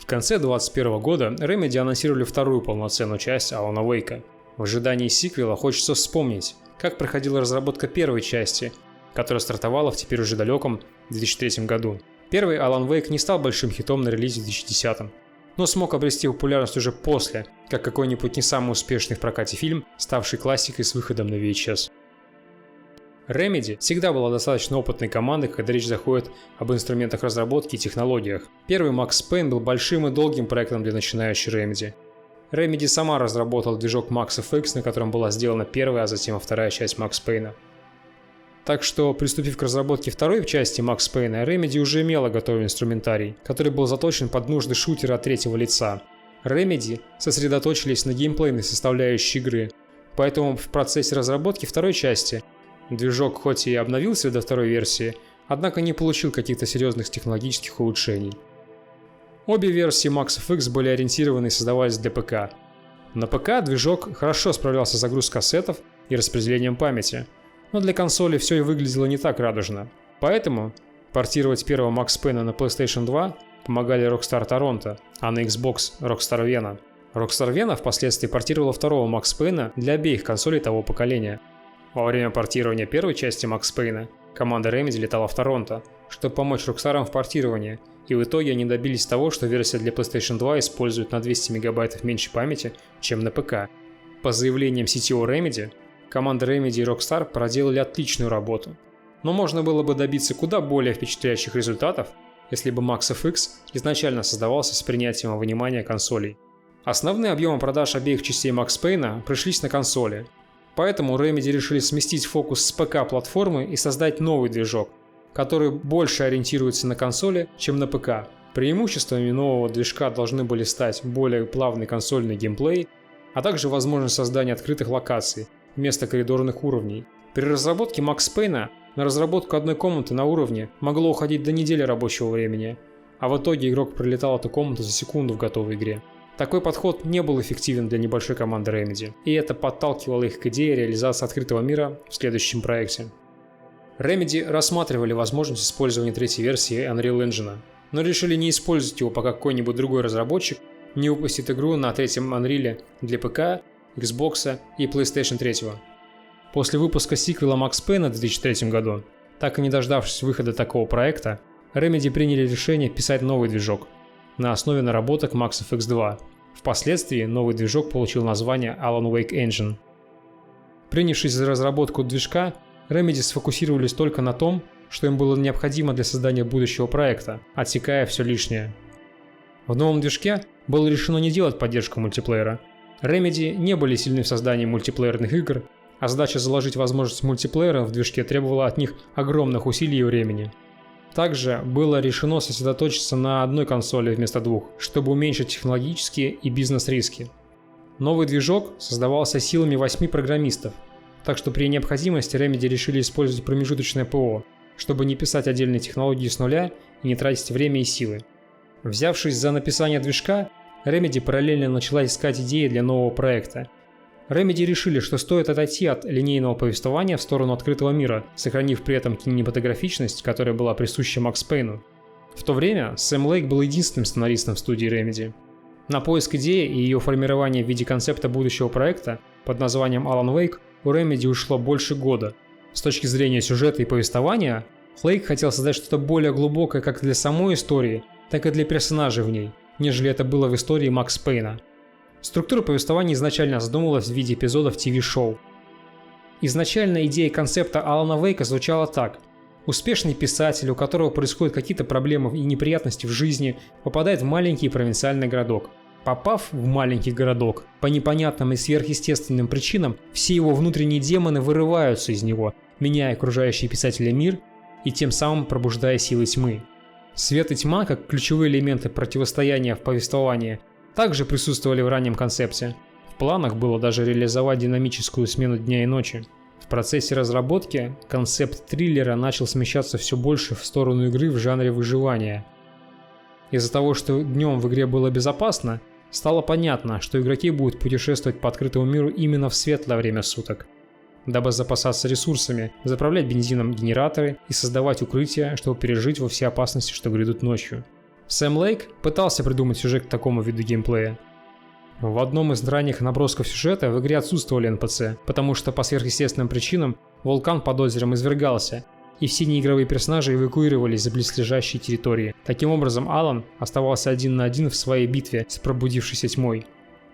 конце 2021 года Remedy анонсировали вторую полноценную часть Алана Вейка. В ожидании сиквела хочется вспомнить, как проходила разработка первой части, которая стартовала в теперь уже далеком 2003 году. Первый Alan Wake не стал большим хитом на релизе в 2010, но смог обрести популярность уже после, как какой-нибудь не самый успешный в прокате фильм, ставший классикой с выходом на VHS. Remedy всегда была достаточно опытной командой, когда речь заходит об инструментах разработки и технологиях. Первый Max Payne был большим и долгим проектом для начинающей Remedy. Remedy сама разработала движок Max FX, на котором была сделана первая, а затем и вторая часть Max Payne. Так что, приступив к разработке второй части Max Payne, Remedy уже имела готовый инструментарий, который был заточен под нужды шутера от третьего лица. Remedy сосредоточились на геймплейной составляющей игры, поэтому в процессе разработки второй части движок хоть и обновился до второй версии, однако не получил каких-то серьезных технологических улучшений. Обе версии Max FX были ориентированы и создавались для ПК. На ПК движок хорошо справлялся с загрузкой ассетов и распределением памяти, но для консоли все и выглядело не так радужно. Поэтому портировать первого Max Payne на PlayStation 2 помогали Rockstar Toronto, а на Xbox Rockstar Vienna. Rockstar Vienna впоследствии портировала второго Max Payne для обеих консолей того поколения. Во время портирования первой части Max Payne команда Remedy летала в Торонто, чтобы помочь Rockstar в портировании, и в итоге они добились того, что версия для PlayStation 2 использует на 200 мегабайтов меньше памяти, чем на ПК. По заявлениям CTO Remedy, команда Remedy и Rockstar проделали отличную работу, но можно было бы добиться куда более впечатляющих результатов, если бы Max FX изначально создавался с принятием во внимание консолей. Основные объемы продаж обеих частей Max Payne пришлись на консоли, поэтому Remedy решили сместить фокус с ПК-платформы и создать новый движок, который больше ориентируется на консоли, чем на ПК. Преимуществами нового движка должны были стать более плавный консольный геймплей, а также возможность создания открытых локаций вместо коридорных уровней. При разработке Max Payne на разработку одной комнаты на уровне могло уходить до недели рабочего времени, а в итоге игрок пролетал эту комнату за секунду в готовой игре. Такой подход не был эффективен для небольшой команды Remedy, и это подталкивало их к идее реализации открытого мира в следующем проекте. Remedy рассматривали возможность использования третьей версии Unreal Engine, но решили не использовать его, пока какой-нибудь другой разработчик не выпустит игру на третьем Unreal для ПК, Xbox и PlayStation 3. После выпуска сиквела Max Payne в 2003 году, так и не дождавшись выхода такого проекта, Remedy приняли решение писать новый движок на основе наработок Max FX 2. Впоследствии новый движок получил название Alan Wake Engine. Принявшись за разработку движка, Remedy сфокусировались только на том, что им было необходимо для создания будущего проекта, отсекая все лишнее. В новом движке было решено не делать поддержку мультиплеера. Remedy не были сильны в создании мультиплеерных игр, а задача заложить возможность мультиплеера в движке требовала от них огромных усилий и времени. Также было решено сосредоточиться на одной консоли вместо двух, чтобы уменьшить технологические и бизнес-риски. Новый движок создавался силами 8 программистов, так что при необходимости Remedy решили использовать промежуточное ПО, чтобы не писать отдельные технологии с нуля и не тратить время и силы. Взявшись за написание движка, Remedy параллельно начала искать идеи для нового проекта. Remedy решили, что стоит отойти от линейного повествования в сторону открытого мира, сохранив при этом кинематографичность, которая была присуща Макс Пейну. В то время Сэм Лейк был единственным сценаристом в студии Remedy. На поиск идеи и ее формирование в виде концепта будущего проекта под названием Alan Wake у Remedy ушло больше года. С точки зрения сюжета и повествования, Лейк хотел создать что-то более глубокое как для самой истории, так и для персонажей в ней, нежели это было в истории Макс Пейна. Структура повествования изначально задумывалась в виде эпизодов ТВ-шоу. Изначально идея концепта Алана Вейка звучала так. Успешный писатель, у которого происходят какие-то проблемы и неприятности в жизни, попадает в маленький провинциальный городок. Попав в маленький городок, по непонятным и сверхъестественным причинам, все его внутренние демоны вырываются из него, меняя окружающий писателя мир и тем самым пробуждая силы тьмы. Свет и тьма, как ключевые элементы противостояния в повествовании, также присутствовали в раннем концепте. В планах было даже реализовать динамическую смену дня и ночи. В процессе разработки концепт триллера начал смещаться все больше в сторону игры в жанре выживания. Из-за того, что днем в игре было безопасно, стало понятно, что игроки будут путешествовать по открытому миру именно в светлое время суток, дабы запасаться ресурсами, заправлять бензином генераторы и создавать укрытия, чтобы пережить во все опасности, что грядут ночью. Сэм Лейк пытался придумать сюжет к такому виду геймплея. В одном из ранних набросков сюжета в игре отсутствовали NPC, потому что по сверхъестественным причинам вулкан под озером извергался, и все неигровые персонажи эвакуировались за близлежащие территории. Таким образом, Алан оставался один на один в своей битве с пробудившейся тьмой.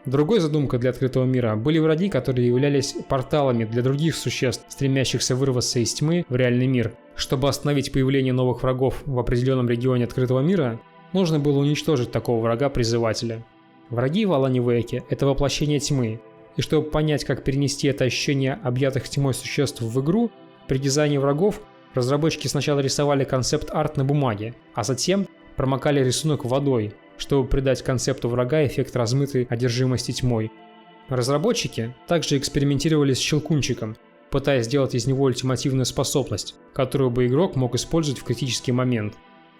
Другой задумкой для открытого мира были враги, которые являлись порталами для других существ, стремящихся вырваться из тьмы в реальный мир. Чтобы остановить появление новых врагов в определенном регионе открытого мира, нужно было уничтожить такого врага-призывателя. Враги в Алане Вейке – это воплощение тьмы, и чтобы понять, как перенести это ощущение объятых тьмой существ в игру, при дизайне врагов разработчики сначала рисовали концепт-арт на бумаге, а затем промокали рисунок водой, чтобы придать концепту врага эффект размытой одержимости тьмой. Разработчики также экспериментировали с щелкунчиком, пытаясь сделать из него ультимативную способность, которую бы игрок мог использовать в критический момент.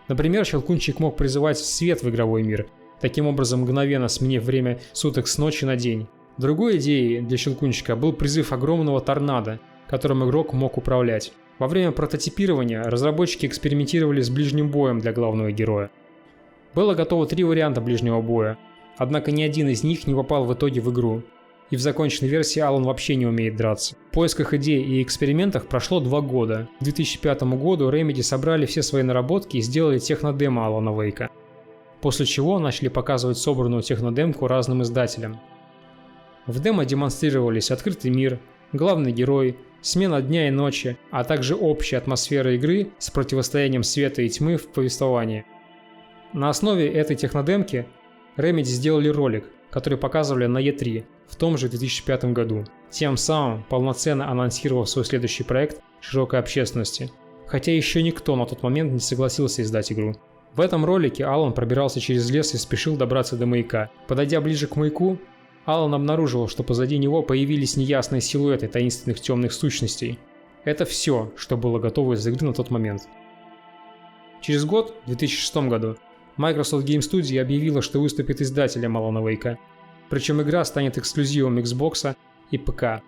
Например, щелкунчик мог призывать свет в игровой мир, таким образом мгновенно сменив время суток с ночи на день. Другой идеей для щелкунчика был призыв огромного торнадо, которым игрок мог управлять. Во время прототипирования разработчики экспериментировали с ближним боем для главного героя. Было готово 3 варианта ближнего боя, однако ни один из них не попал в итоге в игру. И в законченной версии Алан вообще не умеет драться. В поисках идей и экспериментах прошло 2 года. К 2005 году Remedy собрали все свои наработки и сделали технодемо Алана Вейка. После чего начали показывать собранную технодемку разным издателям. В демо демонстрировались открытый мир, главный герой, смена дня и ночи, а также общая атмосфера игры с противостоянием света и тьмы в повествовании. На основе этой технодемки Remedy сделали ролик, который показывали на E3 в том же 2005 году, тем самым полноценно анонсировав свой следующий проект широкой общественности, хотя еще никто на тот момент не согласился издать игру. В этом ролике Алан пробирался через лес и спешил добраться до маяка. Подойдя ближе к маяку, Алан обнаружил, что позади него появились неясные силуэты таинственных темных сущностей. Это все, что было готово из игры на тот момент. Через год, в 2006 году, Microsoft Game Studio объявила, что выступит издателем Алана Вейка, причем игра станет эксклюзивом Xbox и ПК.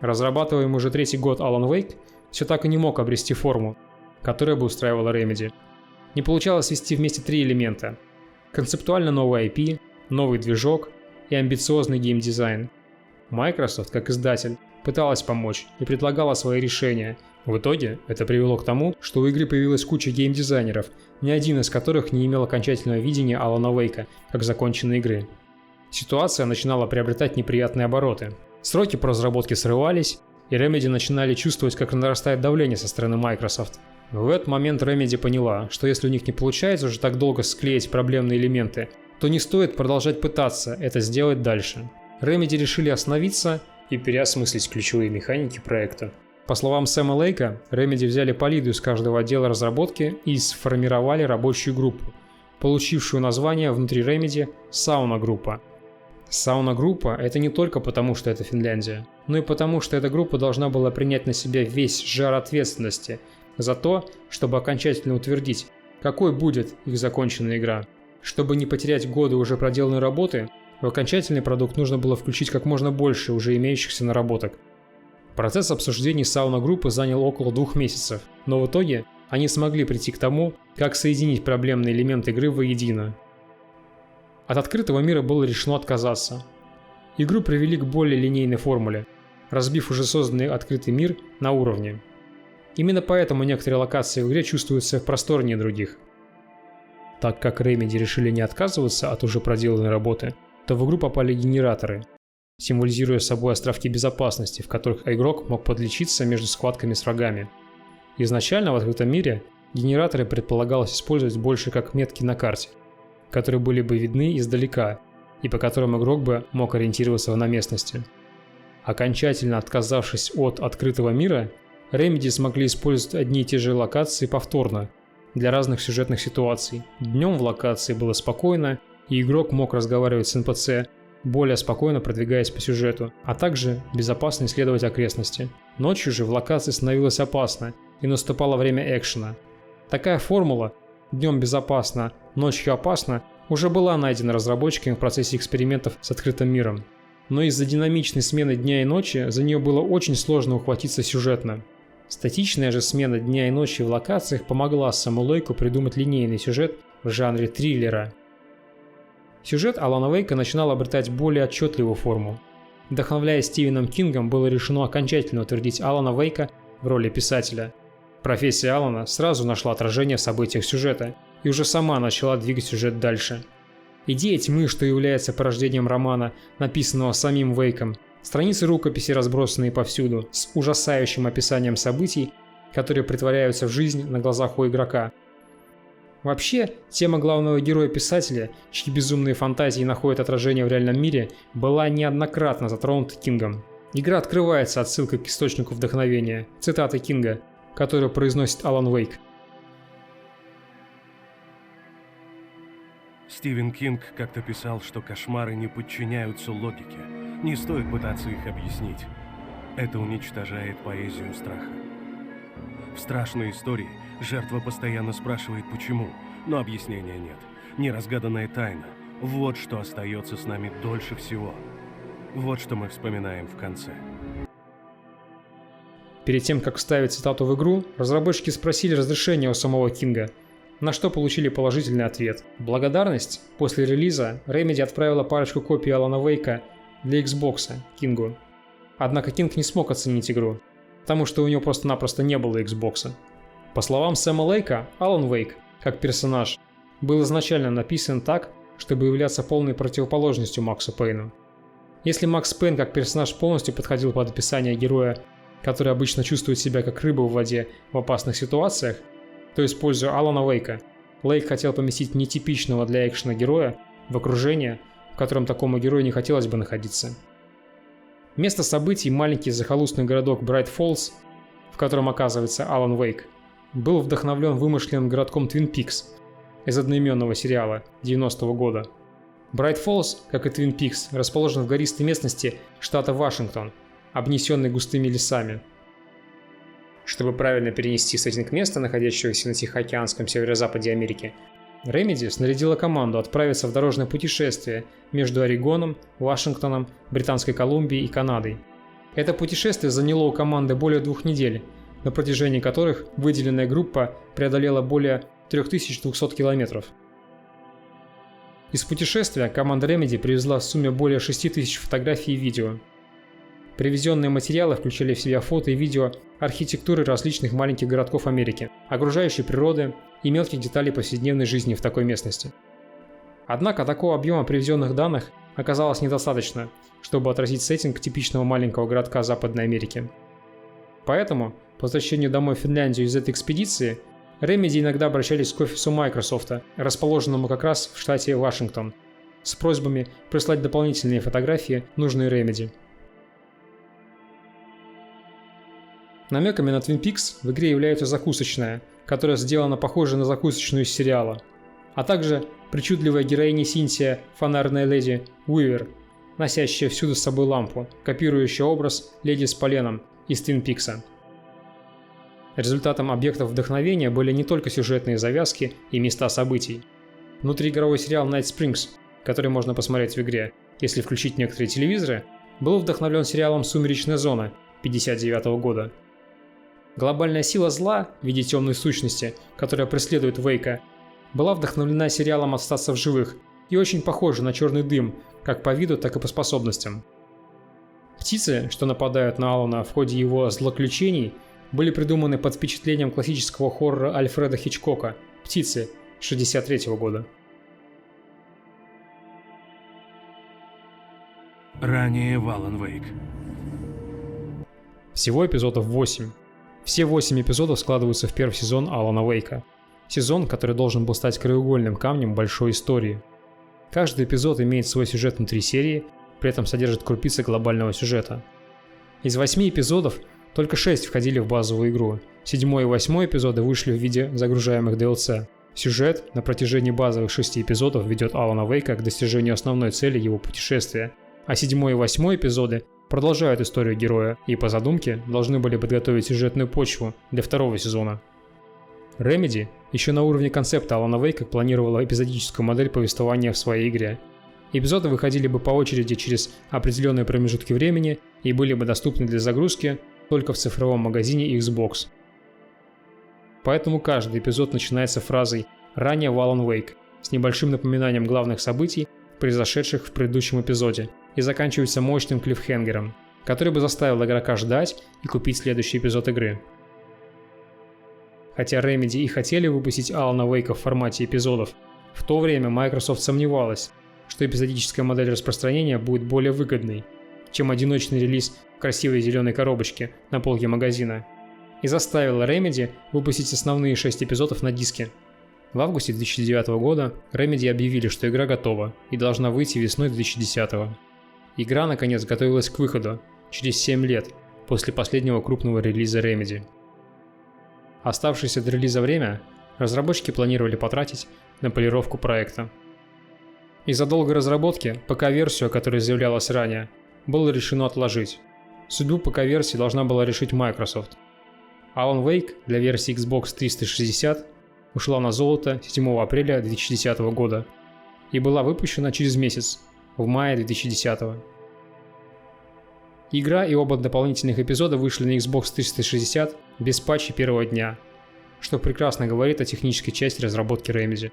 Разрабатываемый уже 3-й год Alan Wake все так и не мог обрести форму, которая бы устраивала Remedy. Не получалось свести вместе 3 элемента: концептуально новый IP, новый движок и амбициозный геймдизайн. Microsoft, как издатель, пыталась помочь и предлагала свои решения. В итоге это привело к тому, что у игры появилась куча геймдизайнеров, ни один из которых не имел окончательного видения Алана Вейка как законченной игры. Ситуация начинала приобретать неприятные обороты. Сроки по разработке срывались, и Remedy начинали чувствовать, как нарастает давление со стороны Microsoft. В этот момент Remedy поняла, что если у них не получается уже так долго склеить проблемные элементы, то не стоит продолжать пытаться это сделать дальше. Remedy решили остановиться и переосмыслить ключевые механики проекта. По словам Сэма Лейка, Remedy взяли по лиду из каждого отдела разработки и сформировали рабочую группу, получившую название внутри Remedy «Сауна-группа». Сауна-группа – это не только потому, что это Финляндия, но и потому, что эта группа должна была принять на себя весь жар ответственности за то, чтобы окончательно утвердить, какой будет их законченная игра. Чтобы не потерять годы уже проделанной работы, в окончательный продукт нужно было включить как можно больше уже имеющихся наработок. Процесс обсуждений сауна-группы занял около 2 месяцев, но в итоге они смогли прийти к тому, как соединить проблемные элементы игры воедино. От открытого мира было решено отказаться. Игру привели к более линейной формуле, разбив уже созданный открытый мир на уровне. Именно поэтому некоторые локации в игре чувствуются просторнее других. Так как Remedy решили не отказываться от уже проделанной работы, то в игру попали генераторы, символизируя собой островки безопасности, в которых игрок мог подлечиться между схватками с врагами. Изначально в открытом мире генераторы предполагалось использовать больше как метки на карте, которые были бы видны издалека и по которым игрок бы мог ориентироваться на местности. Окончательно отказавшись от открытого мира, Remedy смогли использовать одни и те же локации повторно для разных сюжетных ситуаций. Днем в локации было спокойно, и игрок мог разговаривать с NPC, более спокойно продвигаясь по сюжету, а также безопасно исследовать окрестности. Ночью же в локации становилось опасно, и наступало время экшена. Такая формула «днем безопасно, ночью опасно» уже была найдена разработчиками в процессе экспериментов с открытым миром. Но из-за динамичной смены дня и ночи за нее было очень сложно ухватиться сюжетно. Статичная же смена дня и ночи в локациях помогла Сэму Лейку придумать линейный сюжет в жанре триллера. Сюжет Алана Вейка начинал обретать более отчетливую форму. Вдохновляясь Стивеном Кингом, было решено окончательно утвердить Алана Вейка в роли писателя. Профессия Алана сразу нашла отражение в событиях сюжета и уже сама начала двигать сюжет дальше. Идея тьмы, что является порождением романа, написанного самим Вейком, страницы рукописи, разбросанные повсюду, с ужасающим описанием событий, которые притворяются в жизнь на глазах у игрока. Вообще, тема главного героя-писателя, чьи безумные фантазии находят отражение в реальном мире, была неоднократно затронута Кингом. Игра открывается отсылкой к источнику вдохновения, цитаты Кинга, которую произносит Алан Вейк. Стивен Кинг как-то писал, что кошмары не подчиняются логике. Не стоит пытаться их объяснить. Это уничтожает поэзию страха. В страшной истории жертва постоянно спрашивает «почему?», но объяснения нет. Неразгаданная тайна – вот что остается с нами дольше всего. Вот что мы вспоминаем в конце. Перед тем, как вставить цитату в игру, разработчики спросили разрешения у самого Кинга, на что получили положительный ответ. В благодарность после релиза Remedy отправила парочку копий Алана Вейка для Xbox Кингу. Однако Кинг не смог оценить игру, потому что у него просто-напросто не было Xbox. По словам Сэма Лейка, Алан Вейк, как персонаж, был изначально написан так, чтобы являться полной противоположностью Максу Пейну. Если Макс Пейн как персонаж полностью подходил под описание героя, который обычно чувствует себя как рыба в воде в опасных ситуациях, то, используя Алана Вейка, Лейк хотел поместить нетипичного для экшена героя в окружение, в котором такому герою не хотелось бы находиться. Место событий – маленький захолустный городок Брайт Фоллс, в котором оказывается Алан Вейк, был вдохновлен вымышленным городком Твин Пикс из одноименного сериала 90-го года. Брайт Фоллс, как и Твин Пикс, расположен в гористой местности штата Вашингтон, обнесенной густыми лесами. Чтобы правильно перенести сеттинг места, находящегося на Тихоокеанском северо-западе Америки, Remedy снарядила команду отправиться в дорожное путешествие между Орегоном, Вашингтоном, Британской Колумбией и Канадой. Это путешествие заняло у команды более 2 недель, на протяжении которых выделенная группа преодолела более 3200 километров. Из путешествия команда Remedy привезла в сумме более 6000 фотографий и видео. Привезенные материалы включали в себя фото и видео архитектуры различных маленьких городков Америки, окружающей природы и мелких деталей повседневной жизни в такой местности. Однако такого объема привезенных данных оказалось недостаточно, чтобы отразить сеттинг типичного маленького городка Западной Америки. Поэтому, по возвращению домой в Финляндию из этой экспедиции, Remedy иногда обращались к офису Microsoft, расположенному как раз в штате Вашингтон, с просьбами прислать дополнительные фотографии, нужные Remedy. Намеками на Twin Peaks в игре является закусочная, которая сделана похожей на закусочную из сериала, а также причудливая героиня Синтия, фонарная леди Уивер, носящая всюду с собой лампу, копирующая образ леди с поленом из Twin Peaks. Результатом объектов вдохновения были не только сюжетные завязки и места событий. Внутриигровой сериал Night Springs, который можно посмотреть в игре, если включить некоторые телевизоры, был вдохновлен сериалом «Сумеречная зона» 1959 года. Глобальная сила зла в виде темной сущности, которая преследует Вейка, была вдохновлена сериалом «Остаться в живых» и очень похожа на черный дым, как по виду, так и по способностям. Птицы, что нападают на Алана в ходе его злоключений, были придуманы под впечатлением классического хоррора Альфреда Хичкока «Птицы» 1963 года. Ранее в Алан Вейк. Всего эпизодов 8. Все 8 эпизодов складываются в первый сезон Алана Вейка. Сезон, который должен был стать краеугольным камнем большой истории. Каждый эпизод имеет свой сюжет внутри серии, при этом содержит крупицы глобального сюжета. Из 8 эпизодов только 6 входили в базовую игру. 7 и 8 эпизоды вышли в виде загружаемых DLC. Сюжет на протяжении базовых 6 эпизодов ведет Алана Вейка к достижению основной цели его путешествия, а 7 и 8 эпизоды продолжают историю героя и, по задумке, должны были подготовить сюжетную почву для второго сезона. Remedy еще на уровне концепта Алана Вейка планировала эпизодическую модель повествования в своей игре. Эпизоды выходили бы по очереди через определенные промежутки времени и были бы доступны для загрузки только в цифровом магазине Xbox. Поэтому каждый эпизод начинается фразой ранее в Alan Wake, с небольшим напоминанием главных событий, произошедших в предыдущем эпизоде, и заканчивается мощным клиффхенгером, который бы заставил игрока ждать и купить следующий эпизод игры. Хотя Remedy и хотели выпустить Alan Wake в формате эпизодов, в то время Microsoft сомневалась, что эпизодическая модель распространения будет более выгодной, чем одиночный релиз в красивой зеленой коробочке на полке магазина, и заставила Remedy выпустить основные 6 эпизодов на диске. В августе 2009 года Remedy объявили, что игра готова и должна выйти весной 2010. Игра, наконец, готовилась к выходу через 7 лет после последнего крупного релиза Remedy. Оставшееся до релиза время разработчики планировали потратить на полировку проекта. Из-за долгой разработки ПК-версию, о которой заявлялось ранее, было решено отложить. Судьбу ПК-версии должна была решить Microsoft. Alan Wake для версии Xbox 360 ушла на золото 7 апреля 2010 года и была выпущена через месяц, в мае 2010. Игра и оба дополнительных эпизода вышли на Xbox 360 без патча первого дня, что прекрасно говорит о технической части разработки Remedy.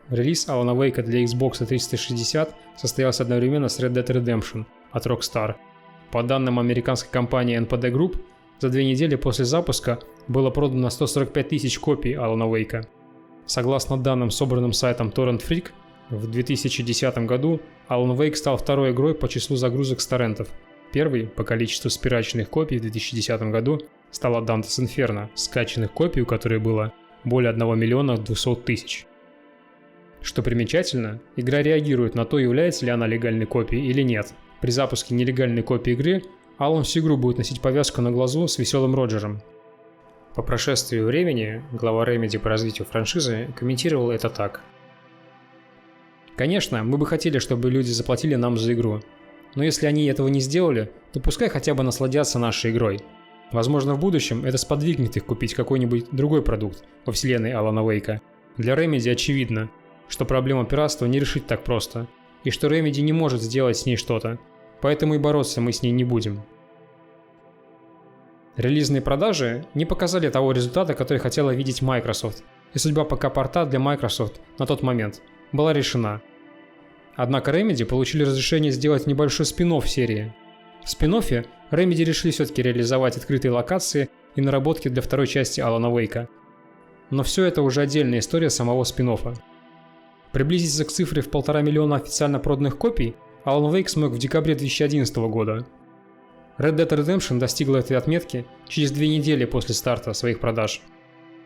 Релиз Alan Wake для Xbox 360 состоялся одновременно с Red Dead Redemption от Rockstar. По данным американской компании NPD Group, за 2 недели после запуска было продано 145 тысяч копий Alan Wake. Согласно данным, собранным сайтом Torrent Freak, в 2010 году Alan Wake стал второй игрой по числу загрузок с торрентов. Первый по количеству спирачных копий в 2010 году стала Dante's Inferno, скачанных копий у которой было более 1 миллиона 200 тысяч. Что примечательно, игра реагирует на то, является ли она легальной копией или нет. При запуске нелегальной копии игры Алан всю игру будет носить повязку на глазу с веселым Роджером. По прошествии времени глава Remedy по развитию франшизы комментировал это так. «Конечно, мы бы хотели, чтобы люди заплатили нам за игру. Но если они этого не сделали, то пускай хотя бы насладятся нашей игрой. Возможно, в будущем это сподвигнет их купить какой-нибудь другой продукт во вселенной Алана Вейка. Для Remedy очевидно, что проблему пиратства не решить так просто, и что Remedy не может сделать с ней что-то, поэтому и бороться мы с ней не будем». Релизные продажи не показали того результата, который хотела видеть Microsoft, и судьба ПК-порта для Microsoft на тот момент была решена. Однако Remedy получили разрешение сделать небольшой спин-офф серии. В спин-оффе Remedy решили все-таки реализовать открытые локации и наработки для второй части Алана Вейка. Но все это уже отдельная история самого спин-оффа. Приблизиться к цифре в 1,5 миллиона официально проданных копий Alan Wake смог в декабре 2011 года. Red Dead Redemption достигла этой отметки через 2 недели после старта своих продаж.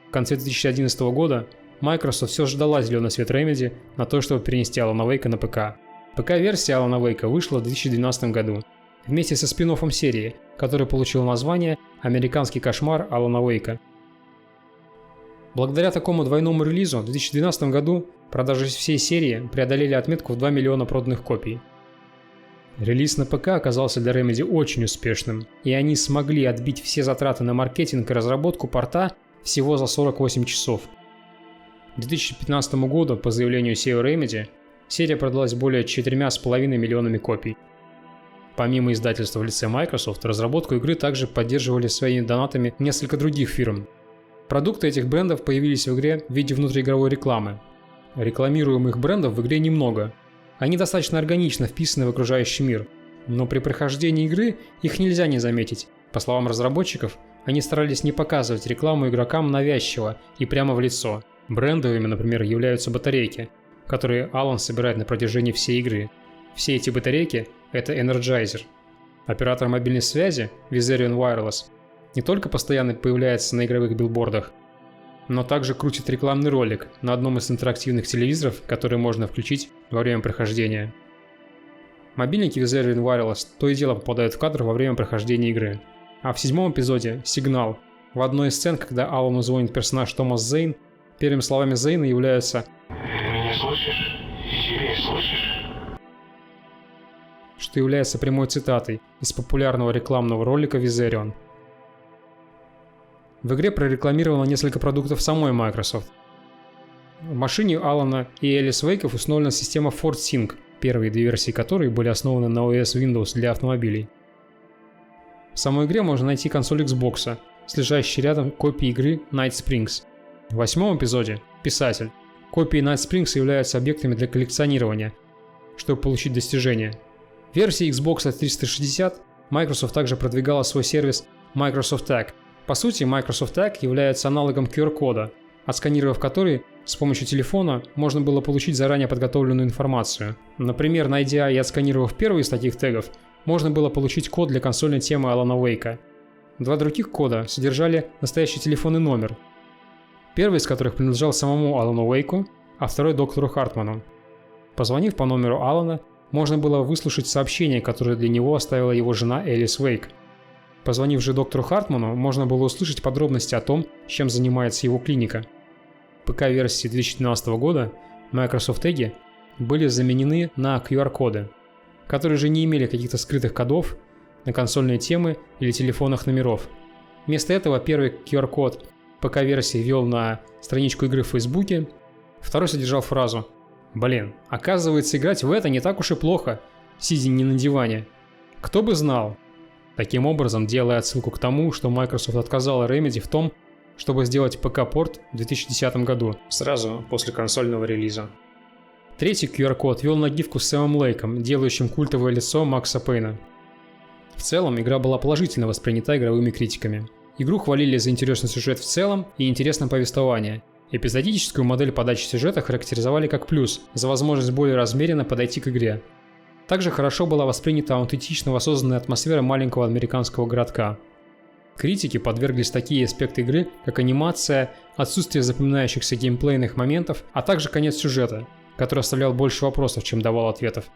В конце 2011 года Microsoft все ждала зеленый свет Remedy на то, чтобы перенести Alan Wake на ПК. ПК-версия Alan Wake вышла в 2012 году, вместе со спин-оффом серии, который получил название «Американский кошмар Алана Вейка». Благодаря такому двойному релизу в 2012 году продажи всей серии преодолели отметку в 2 миллиона проданных копий. Релиз на ПК оказался для Remedy очень успешным, и они смогли отбить все затраты на маркетинг и разработку порта всего за 48 часов. К 2015 году, по заявлению SEO Remedy, серия продалась более 4,5 миллионами копий. Помимо издательства в лице Microsoft, разработку игры также поддерживали своими донатами несколько других фирм. Продукты этих брендов появились в игре в виде внутриигровой рекламы. Рекламируемых брендов в игре немного. Они достаточно органично вписаны в окружающий мир, но при прохождении игры их нельзя не заметить. По словам разработчиков, они старались не показывать рекламу игрокам навязчиво и прямо в лицо. Брендовыми, например, являются батарейки, которые Алан собирает на протяжении всей игры. Все эти батарейки – это Energizer. Оператор мобильной связи Viserion Wireless не только постоянно появляется на игровых билбордах, но также крутит рекламный ролик на одном из интерактивных телевизоров, который можно включить во время прохождения. Мобильники Viserion Wireless то и дело попадают в кадр во время прохождения игры. А в 7-м эпизоде «Сигнал» в одной из сцен, когда Алану звонит персонаж Томас Зейн, первыми словами Зейна являются «Ты меня слышишь? Сири, слышишь?» что является прямой цитатой из популярного рекламного ролика Viserion. В игре прорекламировано несколько продуктов самой Microsoft. В машине Алана и Элис Вейков установлена система ForceSync, первые 2 версии которой были основаны на OS Windows для автомобилей. В самой игре можно найти консоль Xbox с лежащей рядом копией игры Night Springs. В 8 эпизоде писатель. Копии Night Springs являются объектами для коллекционирования, чтобы получить достижения. В версии Xbox 360 Microsoft также продвигала свой сервис Microsoft Tag. По сути, Microsoft Tag является аналогом QR-кода, отсканировав который с помощью телефона можно было получить заранее подготовленную информацию. Например, найдя и отсканировав первый из таких тегов, можно было получить код для консольной темы Алана Уэйка. 2 других кода содержали настоящий телефонный номер, первый из которых принадлежал самому Алану Уэйку, а второй доктору Хартману. Позвонив по номеру Алана, можно было выслушать сообщение, которое для него оставила его жена Элис Уэйк. Позвонив же доктору Хартману, можно было услышать подробности о том, чем занимается его клиника. В ПК-версии 2012 года Microsoft Tag были заменены на QR-коды, которые же не имели каких-то скрытых кодов на консольные темы или телефонных номеров. Вместо этого первый QR-код ПК-версии вел на страничку игры в Фейсбуке, второй содержал фразу «Блин, оказывается, играть в это не так уж и плохо, сидя не на диване. Кто бы знал». Таким образом, делая отсылку к тому, что Microsoft отказала Remedy в том, чтобы сделать ПК-порт в 2010 году, сразу после консольного релиза. Третий QR-код вел на гифку с Сэмом Лейком, делающим культовое лицо Макса Пейна. В целом, игра была положительно воспринята игровыми критиками. Игру хвалили за интересный сюжет в целом и интересное повествование. Эпизодическую модель подачи сюжета характеризовали как плюс, за возможность более размеренно подойти к игре. Также хорошо была воспринята аутентично воссозданная атмосфера маленького американского городка. Критики подверглись такие аспекты игры, как анимация, отсутствие запоминающихся геймплейных моментов, а также конец сюжета, который оставлял больше вопросов, чем давал ответов.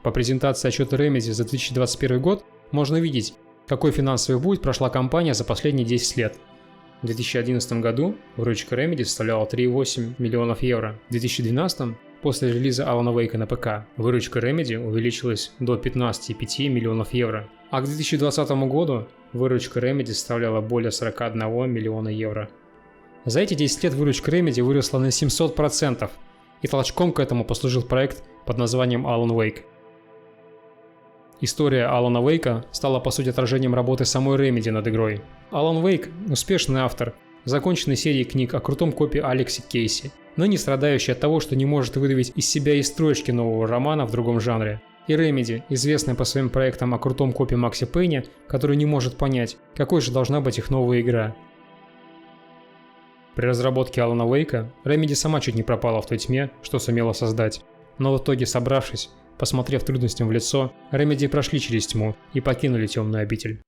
По презентации отчета Remedy за 2021 год можно видеть, какой финансовый путь прошла компания за последние 10 лет. В 2011 году выручка Remedy составляла 3,8 миллионов евро. В 2012, после релиза Алана Уэйка на ПК, выручка Remedy увеличилась до 15,5 миллионов евро. А к 2020 году выручка Remedy составляла более 41 миллиона евро. За эти 10 лет выручка Remedy выросла на 700%, и толчком к этому послужил проект под названием Alan Wake. История Алана Уэйка стала по сути отражением работы самой Remedy над игрой. Алан Уэйк – успешный автор законченной серии книг о крутом копе Алексе Кейси, но не страдающий от того, что не может выдавить из себя и строчки нового романа в другом жанре. И Remedy, известная по своим проектам о крутом копе Максе Пейне, который не может понять, какой же должна быть их новая игра. При разработке Алана Уэйка Remedy сама чуть не пропала в той тьме, что сумела создать. Но в итоге, собравшись, посмотрев трудностям в лицо, Remedy прошли через тьму и покинули темную обитель.